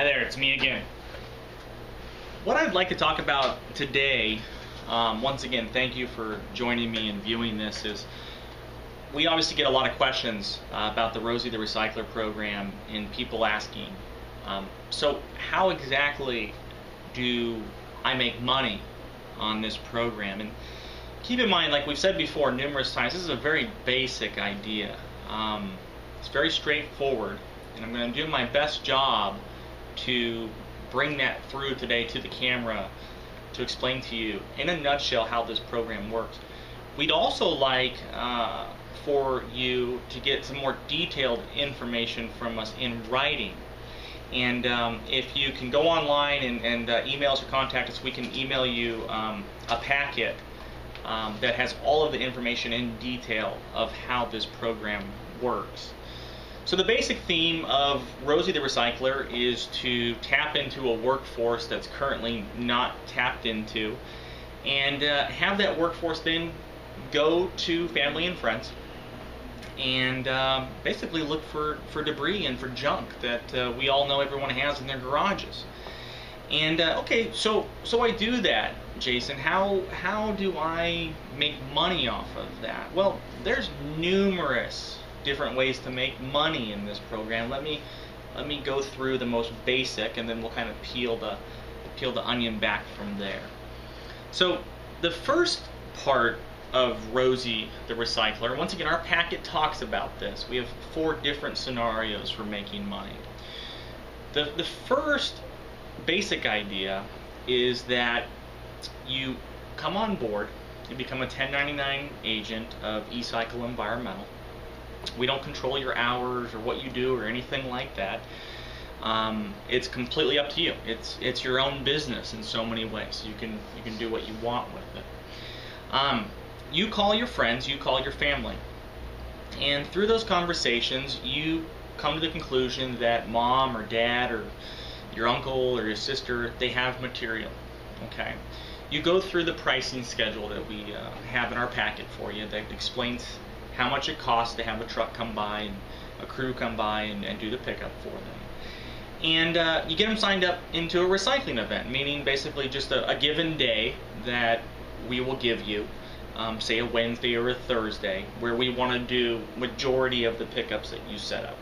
Hi there, it's me again. What I'd like to talk about today, once again, thank you for joining me and viewing this, is we obviously get a lot of questions about the Rosie the Recycler program and people asking, so how exactly do I make money on this program? And keep in mind, like we've said before numerous times, this is a very basic idea. It's very straightforward, and I'm going to do my best job to bring that through today to the camera to explain to you in a nutshell how this program works. We'd also like for you to get some more detailed information from us in writing, and if you can go online and email us or contact us, we can email you a packet that has all of the information in detail of how this program works. So the basic theme of Rosie the Recycler is to tap into a workforce that's currently not tapped into, and have that workforce then go to family and friends and basically look for debris and for junk that we all know everyone has in their garages. And okay, so I do that, Jason. How do I make money off of that? Well, there's numerous different ways to make money in this program. Let me go through the most basic, and then we'll kind of peel the onion back from there. So the first part of Rosie the Recycler, once again, our packet talks about this. We have 4 different scenarios for making money. The first basic idea is that you come on board, you become a 1099 agent of eCycle Environmental. We don't control your hours or what you do or anything like that. It's completely up to you. It's your own business in so many ways. You can do what you want with it. You call your friends, you call your family, and through those conversations you come to the conclusion that mom or dad or your uncle or your sister, they have material. Okay, you go through the pricing schedule that we have in our packet for you that explains how much it costs to have a truck come by and a crew come by and do the pickup for them. And you get them signed up into a recycling event, meaning basically just a given day that we will give you, say a Wednesday or a Thursday, where we want to do majority of the pickups that you set up.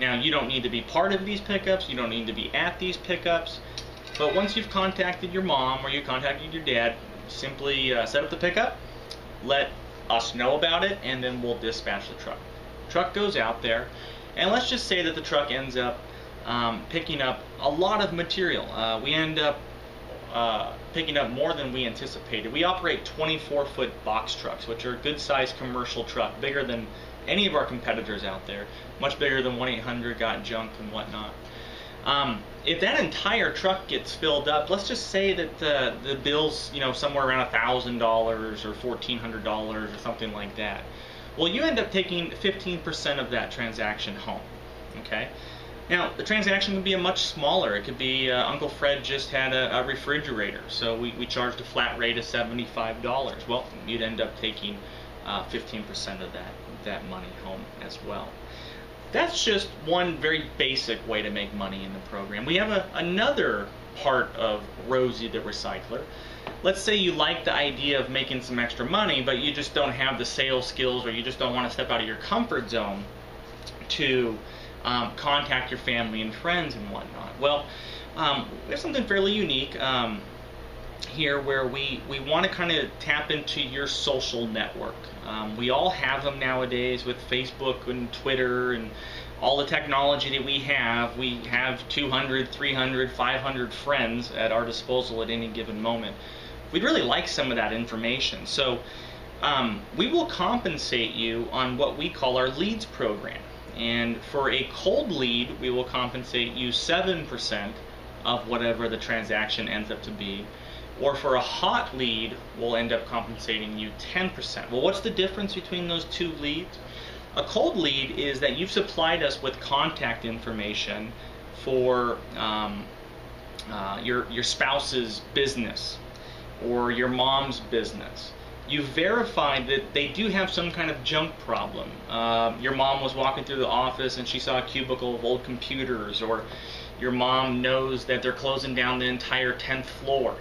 Now, you don't need to be part of these pickups, you don't need to be at these pickups, but once you've contacted your mom or you contacted your dad, simply set up the pickup, let us know about it, and then we'll dispatch the truck. Truck goes out there, and let's just say that the truck ends up picking up a lot of material. We end up picking up more than we anticipated. We operate 24-foot box trucks, which are a good-sized commercial truck, bigger than any of our competitors out there, much bigger than 1-800-GOT-JUNK and whatnot. If that entire truck gets filled up, let's just say that the bill's somewhere around $1,000 or $1,400 or something like that. Well, you end up taking 15% of that transaction home. Okay. Now the transaction could be a much smaller. It could be Uncle Fred just had a refrigerator, so we charged a flat rate of $75. Well, you'd end up taking 15% of that money home as well. That's just one very basic way to make money in the program. We have another part of Rosie the Recycler. Let's say you like the idea of making some extra money, but you just don't have the sales skills, or you just don't want to step out of your comfort zone to contact your family and friends and whatnot. Well, we have something fairly unique here where we want to kind of tap into your social network. We all have them nowadays with Facebook and Twitter and all the technology that we have. We have 200, 300, 500 friends at our disposal at any given moment. We'd really like some of that information. So we will compensate you on what we call our leads program. And for a cold lead, we will compensate you 7% of whatever the transaction ends up to be. Or for a hot lead, we'll end up compensating you 10%. Well, what's the difference between those two leads? A cold lead is that you've supplied us with contact information for your spouse's business or your mom's business. you verified that they do have some kind of junk problem. Your mom was walking through the office and she saw a cubicle of old computers, or your mom knows that they're closing down the entire 10th floor.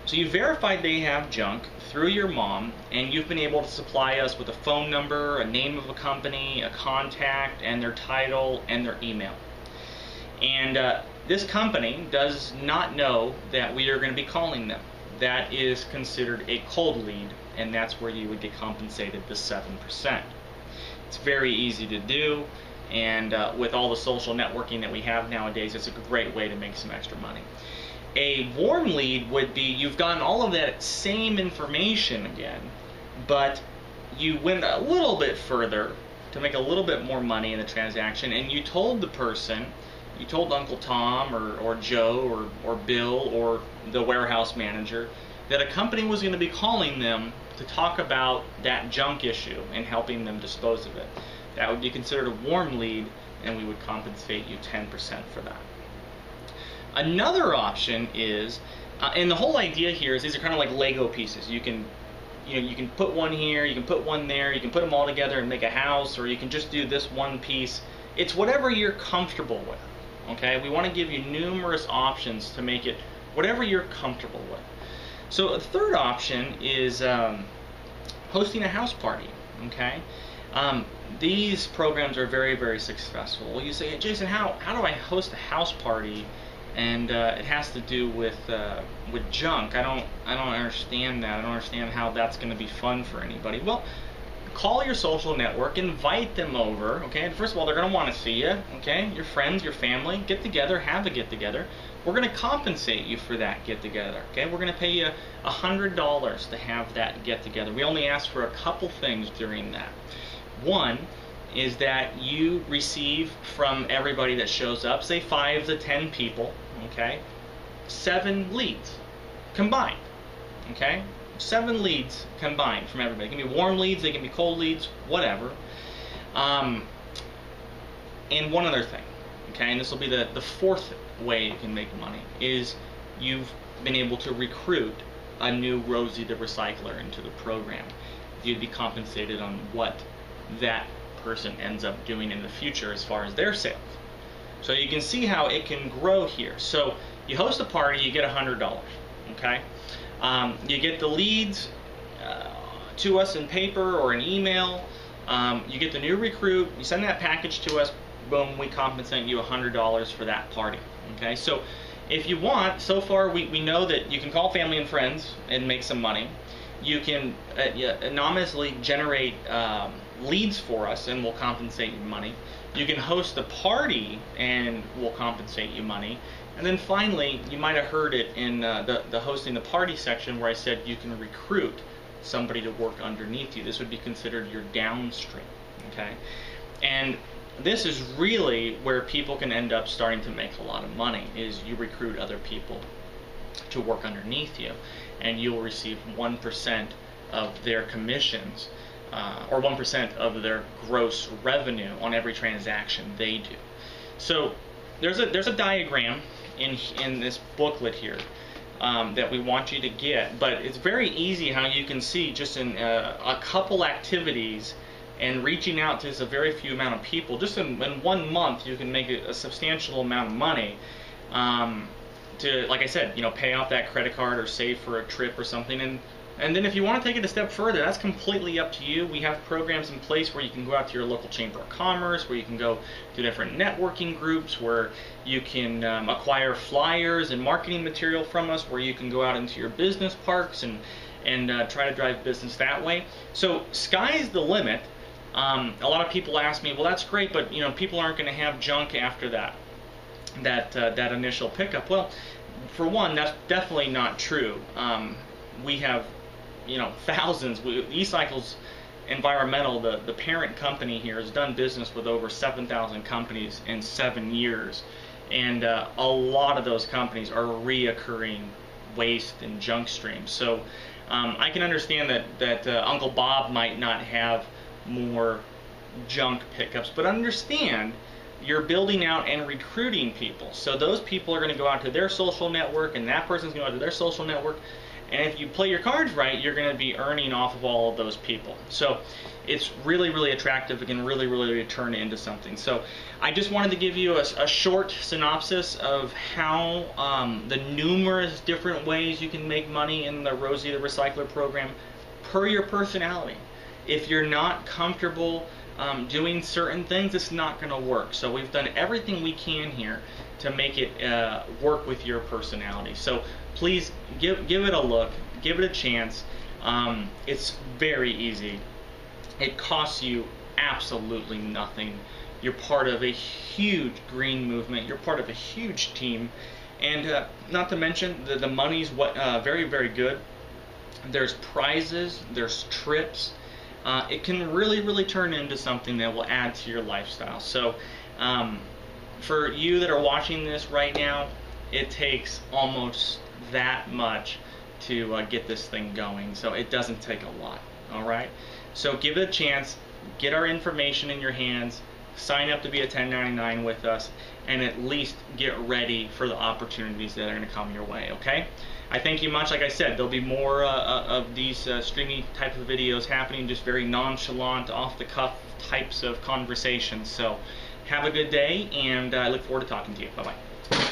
So you verified they have junk through your mom, and you've been able to supply us with a phone number, a name of a company, a contact, and their title and their email. And this company does not know that we are going to be calling them. That is considered a cold lead, and that's where you would get compensated the 7%. It's very easy to do, and with all the social networking that we have nowadays, it's a great way to make some extra money. A warm lead would be you've gotten all of that same information again, but you went a little bit further to make a little bit more money in the transaction, and you told the person, you told Uncle Tom or Joe or Bill or the warehouse manager that a company was going to be calling them to talk about that junk issue and helping them dispose of it. That would be considered a warm lead, and we would compensate you 10% for that. Another option is, and the whole idea here is these are kind of like Lego pieces. You can put one here, you can put one there, you can put them all together and make a house, or you can just do this one piece. It's whatever you're comfortable with. Okay, we want to give you numerous options to make it whatever you're comfortable with. So a third option is hosting a house party. Okay, these programs are very, very successful. Well, you say, hey, Jason, how do I host a house party? And it has to do with junk. I don't understand that. I don't understand how that's going to be fun for anybody. Well, call your social network, invite them over. Okay, first of all, they're going to want to see you. Okay, your friends, your family, get together, have a get together. We're going to compensate you for that get together. Okay, we're going to pay you $100 to have that get together. We only ask for a couple things during that. One is that you receive from everybody that shows up, say 5 to 10 people, okay, 7 leads combined, okay, 7 leads combined from everybody. It can be warm leads, they can be cold leads, whatever. And one other thing, okay, and this will be the fourth way you can make money, is you've been able to recruit a new Rosie the Recycler into the program. You'd be compensated on what that person ends up doing in the future as far as their sales. So you can see how it can grow here. So you host a party, you get $100. Okay, you get the leads to us in paper or an email. You get the new recruit. You send that package to us. Boom, we compensate you $100 for that party. Okay, so if you want, so far we know that you can call family and friends and make some money. You can anonymously generate leads for us, and we'll compensate you money. You can host a party, and we'll compensate you money. And then finally, you might have heard it in the hosting the party section where I said you can recruit somebody to work underneath you. This would be considered your downstream. Okay, and this is really where people can end up starting to make a lot of money, is you recruit other people to work underneath you, and you'll receive 1% of their commissions, or 1% of their gross revenue on every transaction they do. So there's a diagram in this booklet here that we want you to get, but it's very easy how you can see just in a couple activities and reaching out to just a very few amount of people. Just in 1 month, you can make a substantial amount of money to, like I said, pay off that credit card or save for a trip or something. And then if you want to take it a step further, that's completely up to you. We have programs in place where you can go out to your local chamber of commerce, where you can go to different networking groups, where you can acquire flyers and marketing material from us, where you can go out into your business parks and try to drive business that way. So sky's the limit. A lot of people ask me, well, that's great, but people aren't going to have junk after that initial pickup. Well, for one, that's definitely not true. We have thousands. eCycles Environmental, the parent company here, has done business with over 7,000 companies in 7 years, and a lot of those companies are reoccurring waste and junk streams. So I can understand that Uncle Bob might not have more junk pickups, but understand you're building out and recruiting people. So those people are going to go out to their social network, and that person's going to go out to their social network, And if you play your cards right, you're going to be earning off of all of those people. So it's really, really attractive. It can really, really turn into something. So I just wanted to give you a short synopsis of how the numerous different ways you can make money in the Rosie the Recycler program per your personality. If you're not comfortable doing certain things, it's not going to work. So we've done everything we can here to make it work with your personality. So please give it a look, give it a chance. It's very easy. It costs you absolutely nothing. You're part of a huge green movement. You're part of a huge team, and not to mention the money's very, very good. There's prizes, there's trips. It can really, really turn into something that will add to your lifestyle. So for you that are watching this right now, it takes almost that much to get this thing going. So it doesn't take a lot. All right. So give it a chance. Get our information in your hands. Sign up to be a 1099 with us, and at least get ready for the opportunities that are going to come your way. Okay. I thank you much. Like I said, there'll be more of these streaming type of videos happening, just very nonchalant, off-the-cuff types of conversations. So have a good day, and I look forward to talking to you. Bye-bye.